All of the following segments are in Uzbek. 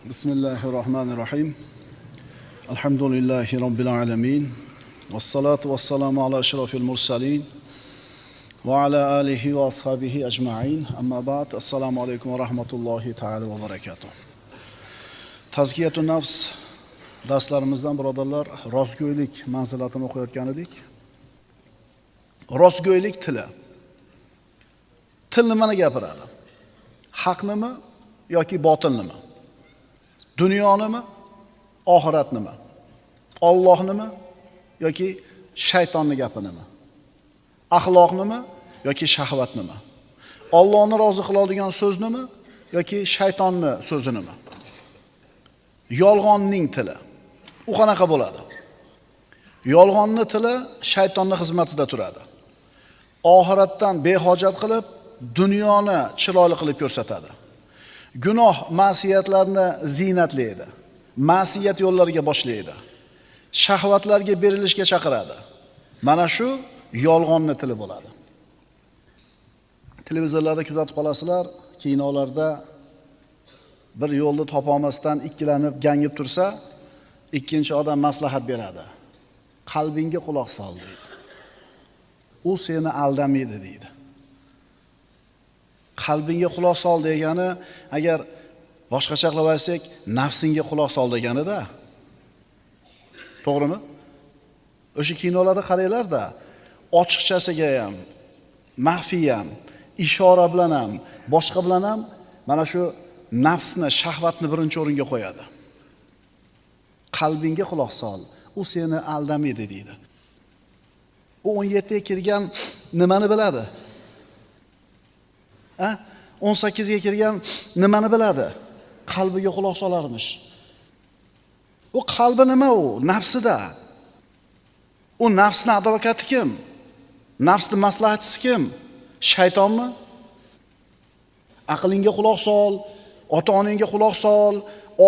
Bismillahirrahmanirrahim. Elhamdülillahi Rabbil alemin. Vessalatu vesselamu ala eşrafil mursalin. Ve ala alihi ve ashabihi ecma'in. Amma ba'd. Esselamu aleyküm ve rahmetullahi teala ve berekatuh. Tazkiyatun nafs darslarimizdan birodarlar rostgo'ylik manzilatini o'qiyotgan edik. Rostgo'ylik tili. Til nimani gapiradi? Haqnimi yoki botilnimi? Dunyonimi, oxiratnimi? Allohnimi yoki shaytonning gapinimi? Axloqnimi yoki shahvatnimi? Allohni rozi qiladigan so'znimi yoki shaytonning so'zinimi? Yolg'onning tili. U qanaqa bo'ladi? Yolg'onning tili shaytonning xizmatida turadi. Oxiratdan behojat qilib, dunyoni chiroyli qilib ko'rsatadi. Gunoh, ma'siyatlarni ziynatlaydi. Ma'siyat yo'llariga boshlaydi. Shahvatlarga berilishga chaqiradi. Mana shu yolg'onning tili bo'ladi. Televizorlarda kuzatib qolasizlar, kinolarda bir yo'lni topolmasdan ikkilanib, gangib tursa, ikkinchi odam maslahat beradi. Qalbingga quloq sol deydi. U seni aldamaydi deydi. Qalbingga quloq sol degani, agar boshqacha qilib aytsak, nafsingga quloq sol deganida. To'g'rimi? O'sha kinolarda qaranglar-da, ochiqchasiga ham, maxfiy ham, ishora bilan ham, boshqa bilan ham mana shu nafsni, shahvatni birinchi o'ringa qo'yadi. Qalbingga quloq sol, u seni aldamaydi deydi. U 17 ga kirgan nimani biladi? 18 ga kirgan nimani biladi? Qalbiga quloq solarmish. U qalbi nima u? Nafsida. U nafsning advokati kim? Nafsning maslahatchisi kim? Shaytonmi? Aqlingga quloq sol, ota-onangga quloq sol,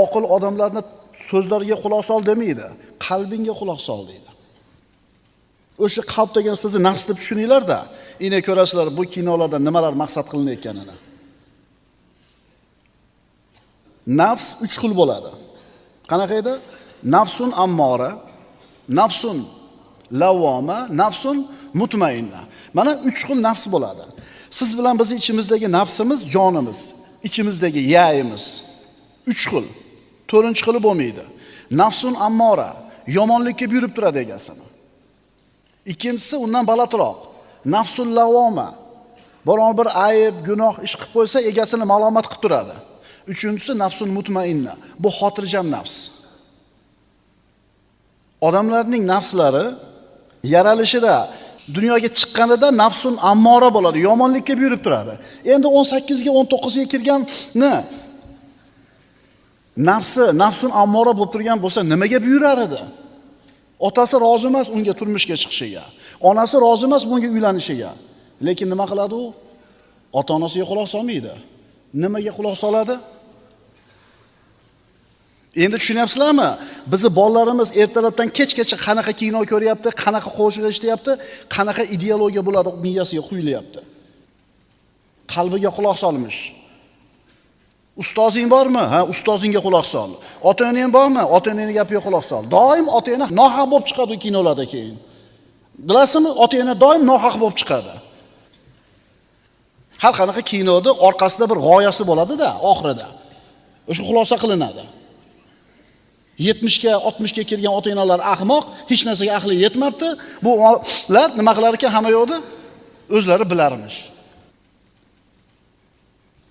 oqil odamlarning so'zlariga quloq sol demaydi. Qalbingga quloq sol deydi. O'sha qalb degan so'zni nafs deb tushuninglar-da. Ine ko'rasizlar bu kinolarda nimalar maqsad qilinayotganini. Nafs 3 xil bo'ladi. Qanaqa edi? Nafsun ammora, nafsun lavoma, nafsun mutmainna. Mana 3 xil nafs bo'ladi. Siz bilan bizning ichimizdagi nafsimiz, jonimiz, ichimizdagi yayimiz 3 xil. 4-xili bo'lmaydi. Nafsun ammora, yomonlikka buyurib turadi egasini. Ikkinchisi undan balandroq. Nafsul lavoma. Biron bir ayib, gunoh ish qilib qo'ysa, egasini malomat qilib turadi. Uchinchisi nafsul mutmainna. Bu xotirjam nafs. Odamlarning nafslari yaralishida, dunyoga chiqqanida nafsun ammora bo'ladi, yomonlikka buyurib turadi. Endi 18 ga 19 ga kirganni nafsun ammora bo'lib turgan bo'lsa, nimaga buyurar edi? Otasi rozi emas unga turmushga chiqishiga. Onasi rozi emas bunga uylanishiga. Lekin nima qiladi u? Ota-onasiga quloq solmaydi. Nimaga quloq soladi? Endi tushunyapsizlarmi? Bizi bolalarimiz ertalabdan kechgacha qanaqa kino ko'ryapti, qanaqa qo'shiq eshityapti, qanaqa ideologiya bo'ladi miyasiga quyilyapti. Qalbiga quloq solmish. Ustozing bormi? Ha, ustozingga quloq sol. Ota-onang bormi? Ota-onangning gapiga quloq sol. Doim ota-ona nohaq bo'lib chiqadi kinolarda keyin. Bilasizmi? Ota-ona doim nohaq bo'lib chiqadi. Har qanaqa kinoda orqasida bir g'oyasi bo'ladi-da, oxirida. O'sha xulosa qilinadi. 70 ga, 60 ga kirgan ota-onalar ahmoq, hech narsaga aqli yetmabdi. Bular nima qilar ekan hamma yo'qda? O'zlari bilarmish.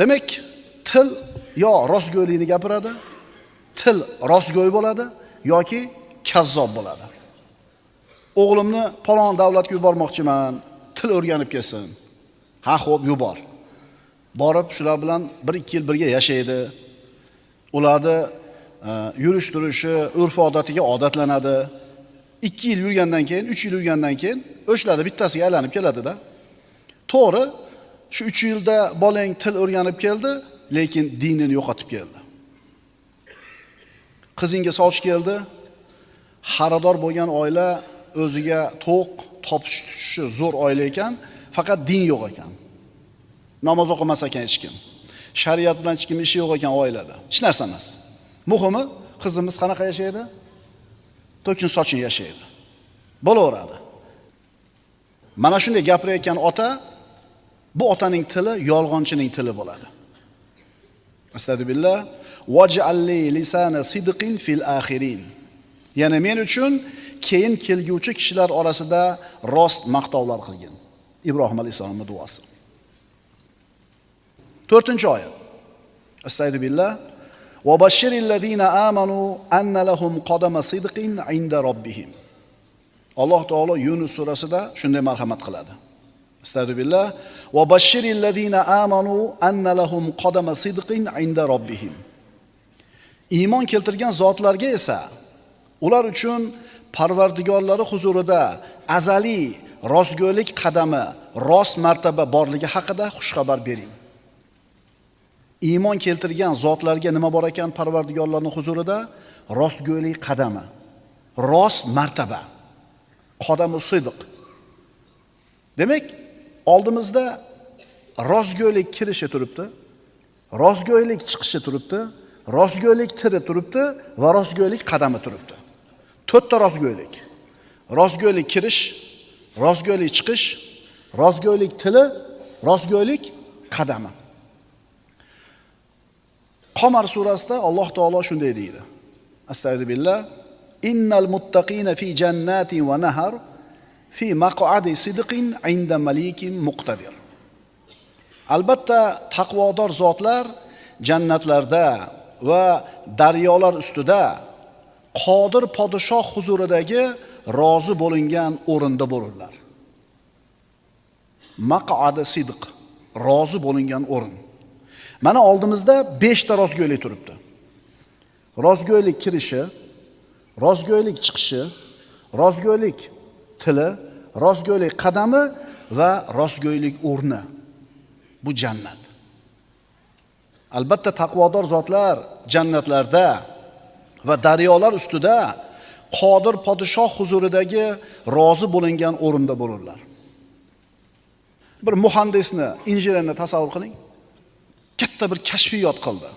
Demak, til yo rostgo'ylikni gapiradi, til rostgo'y bo'ladi yoki kazzob bo'ladi. O'g'limni falon davlatga yubormoqchiman, til o'rganib kelsin. Ha, xo'p, yubor. Borib shular bilan 1-2 yil birga yashaydi. Ularni yurish-turishi, urf-odatiga odatlanadi. 2 yil yurgandan keyin, 3 yil yurgandan keyin o'shlarni bittasiga aylanib keladi-da. To'g'ri, shu 3 yilda bolang til o'rganib keldi, lekin dinini yo'qotib keldi. Qizinga soch keldi, xaridor bo'lgan oila o'ziga to'q, topish zo'r oila ekan, faqat din yo'q ekan. Namoz o'qimas ekan hech kim. Shariat bilan hech kim ishi yo'q ekan oilada. Hech narsa emas. Muhimi, qizimiz qanaqa yashaydi? To'kin sochin yashaydi. Bo'laveradi. Mana shunday gapirayotgan ota, bu otaning tili yolg'onchining tili bo'ladi. Astagfirullah. Waj'alli lisana sidqin fil akhirin. Ya'ni men uchun keyin kelguvchi kishilar orasida rost maqtovlar qilgin. Ibrohim alayhisolamning duosi. 4-oyat. Astagfirullah. Va bashiril ladina amanu anna lahum qadama sidqin 'inda robbihim. Alloh taolo Yunus surasida shunday marhamat qiladi. Astagfirullah. Va bashiril ladina amanu anna lahum qadama sidqin 'inda robbihim. Iymon keltirgan zotlarga esa ular uchun Parvardigorlari huzurida azaliy rostgo'ylik qadami, rost martaba borligi haqida xushxabar bering. Iymon keltirgan zotlarga nima bor ekan Parvardigorlarning huzurida? Rostgo'ylik qadami, rost martaba, qodamu sidq. Demak, oldimizda rostgo'ylik kirishi turibdi, rostgo'ylik chiqishi turibdi, rostgo'ylik tiri turibdi va rostgo'ylik qadami turibdi. 4 ta rostgo'ylik. Rostgo'ylik kirish, rostgo'ylik chiqish, rostgo'ylik tili, rostgo'ylik qadami. Qamar surasida Alloh taolo shunday deydi. Astagfirullah. Innal muttaqina fi jannatin va nahar fi maq'adi sidqin 'inda malikin muqtadir. Albatta taqvodor zotlar jannatlarda va daryolar ustida qodir podshoh huzuridagi rozi bo'lingan o'rinda bo'lurlar. Maq'adi sidq, rozi bo'lingan o'rin. Mana oldimizda 5 ta rostgo'ylik turibdi. Rostgo'ylik kirishi, rostgo'ylik chiqishi, rostgo'ylik tili, rostgo'ylik qadami va rostgo'ylik o'rni. Bu jannat. Albatta taqvodor zotlar jannatlarda va daryolar ustida qodir podshoh huzuridagi rozi bo'lingan o'rinda bo'lurlar. Bir muhandisni, injenerni tasavvur qiling. Katta bir kashfiyot qildi.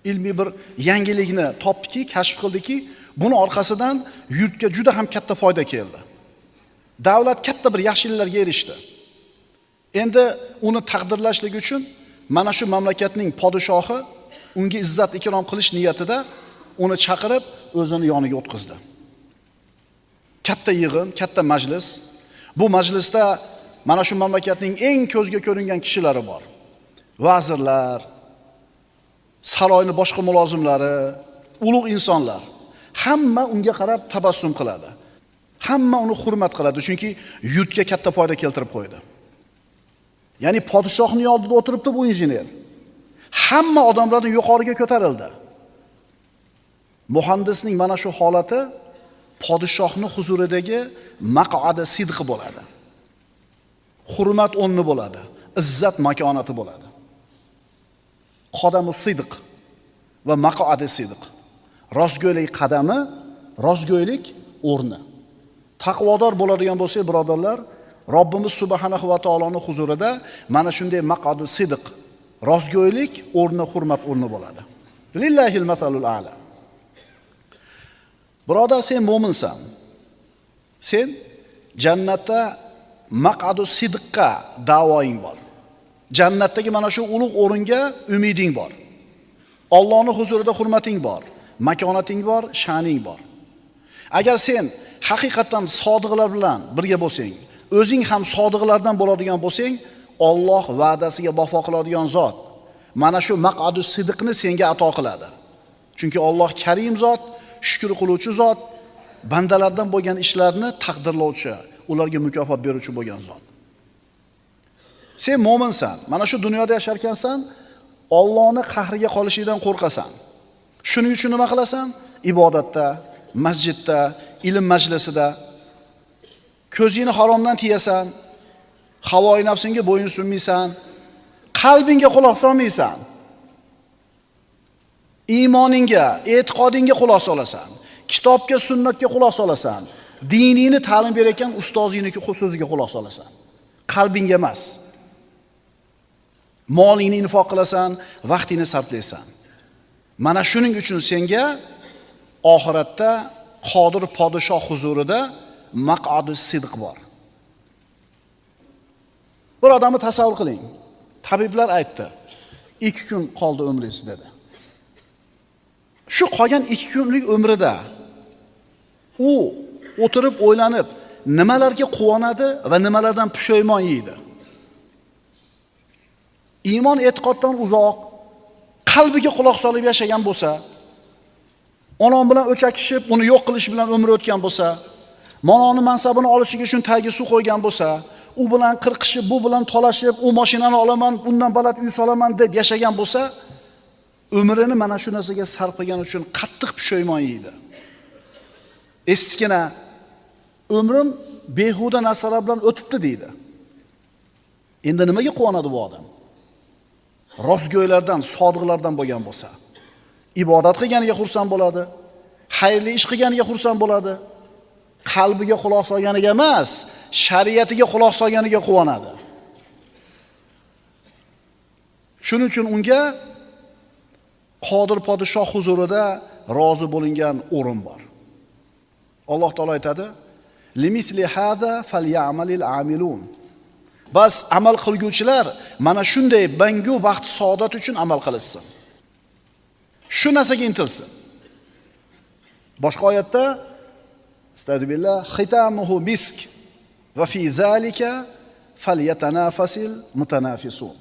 Ilmiy bir yangilikni topdiki, kashf qildiki, buni orqasidan yurtga juda ham katta foyda keldi. Davlat katta bir yaxshiliklarga erishdi. Endi uni taqdirlashlik uchun mana shu mamlakatning podshohi unga izzat ikrom qilish niyatida uni chaqirib o'zini yoniga o'tkazdi. Katta yig'in, katta majlis. Bu majlisda mana shu mamlakatning eng ko'zga ko'ringan kishilari bor. Vazirlar, saroyning boshqa mulozimlari, ulug' insonlar. Hamma unga qarab tabassum qiladi. Hamma uni hurmat qiladi, chunki yurtga katta foyda keltirib qo'ydi. Ya'ni podshohning oldida o'tiribdi bu injener. Hamma odamlarning yuqoriga ko'tarildi. Muhandisning mana shu holati podshohning huzuridagi maq'adi sidqi bo'ladi. Hurmat o'rni bo'ladi, izzat makonati bo'ladi. Qodamu sidq va maq'adi sidq. Rostgo'ylik qadami, rostgo'ylik o'rni. Taqvodor bo'ladigan bo'lsak, birodarlar, Robbimiz subhanahu va taoloning huzurida mana shunday maq'adu sidq, rostgo'ylik o'rni, hurmat o'rni bo'ladi. Lillahil masalul a'la. Birodar, sen mo'minsan. Sen jannatda maq'adu sidqqa da'voing bor. Jannatdagi mana shu ulug' o'ringa umiding bor. Allohning huzurida hurmating bor, makonating bor, sha'ning bor. Agar sen haqiqatan sodiqlar bilan birga bo'lsang, o'zing ham sodiqlardan bo'ladigan bo'lsang, Alloh va'dasiga vafo qiladigan zot mana shu maq'adu sidqni senga ato qiladi. Chunki Alloh Karim zot, shukr qiluvchi zot, bandalardan bo'lgan ishlarni taqdirlovchi, ularga mukofot beruvchi bo'lgan zot. Sen mo'minsan, mana shu dunyoda yashar ekansan, Allohning qahriga qolishidan qo'rqasan. Shuning uchun nima qilasan? Ibodatda, masjidda, ilm majlisida ko'zingni haromdan tiyasan, havoi nafsingga bo'yin sunmaysan, qalbingga quloq solmaysan. Iymoningga, e'tiqodingga quloq solasan, kitobga, sunnatga quloq solasan, diningni ta'lim berayotgan ustozingniki so'ziga quloq solasan. Qalbingga emas. Molingni infoq qilasan, vaqtingni sarflaysan. Mana shuning uchun senga oxiratda Qodir podshoh huzurida maq'adi sidq bor. Bir odamni tasavvur qiling. Tabiblar aytdi, 2 kun qoldi umringiz dedi. Shu qolgan 2 kunlik umrida u o'tirib o'ylanib, nimalarga quvonadi va nimalardan pushaymon yeydi. Iymon e'tiqoddan uzoq, qalbiga quloq solib yashagan bo'lsa, onon bilan o'chakishib, uni yo'q qilish bilan umri o'tgan bo'lsa, mononi mansabini olishiga shun tagiga suv qo'ygan bo'lsa, u bilan qirqishib, bu bilan talashib, u mashinani olaman, undan baland uy solaman deb yashagan bo'lsa, umrini mana shu narsaga sarf qilgani uchun qattiq pushaymon yeydi. Estikina umrim behuda narsalar bilan o'tibdi deydi. Endi nimaga quvonadi bu odam? Rostgo'ylardan, sodiqlardan bo'lgan bo'lsa, ibodat qilganiga xursand bo'ladi, xayrli ish qilganiga xursand bo'ladi. Qalbiga quloq solganiga emas, shariatiga quloq solganiga quvonadi. Shuning uchun unga Qodir podshoh huzurida rozi bo'lingan o'rin bor. Alloh taolo aytadi: "Limithli hada falyamalil amilun." Bas amal qilguvchilar mana shunday bangu baxt saodat uchun amal qilsin. Shu narsaga intilsin. Boshqa oyatda Astagfirullah, xitamuhu misk va fi zalika falyatanafasil mutanafisun.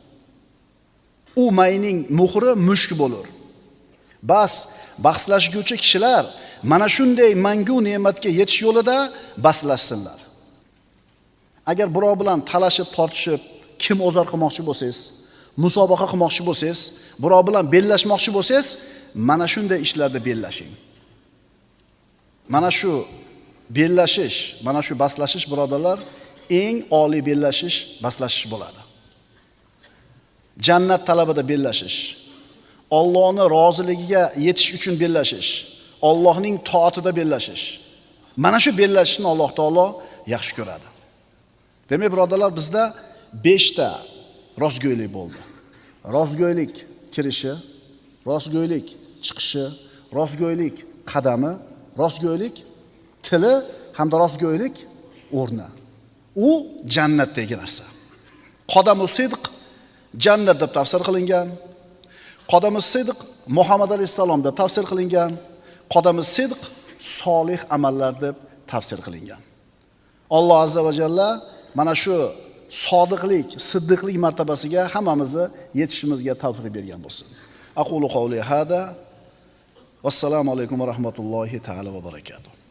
U mayning muhri mushk bo'lur. Bas bahslashuvchi kishilar mana shunday mangu ne'matga yetish yo'lida baslashsinlar. Agar birov bilan talashib, tortishib, kim o'zar qilmoqchi bo'lsangiz, musobaqa qilmoqchi bo'lsangiz, birov bilan bellashmoqchi bo'lsangiz, mana shunday ishlarda bellashing. Mana shu bellashish, mana shu baslashish birodarlar, eng oliy bellashish, baslashish bo'ladi. Jannat talabida bellashish, Allohning roziligiga yetish uchun bellashish, Allohning toatida bellashish. Mana shu bellashishni Alloh taolo yaxshi ko'radi. Demak, birodarlar, bizda 5 ta rostgo'ylik bo'ldi. Rostgo'ylik kirishi, rostgo'ylik chiqishi, rostgo'ylik qadami, rostgo'ylik tili hamda rostgo'ylik o'rni. U jannatdagi narsa. Qodamu sidq jannat deb tafsir qilingan. Qodamu sidq Muhammad alayhisalom deb tafsir qilingan. Qodamu sidq solih amallar deb tafsir qilingan. Alloh azza va jalla mana shu sodiqlik, siddiqlik martabasiga hammamizni yetishimizga tavfiq bergan bo'lsin. Aqulu qawli hada. Vassalomu alaykum va rahmatullohi ta'ala va barakatuh.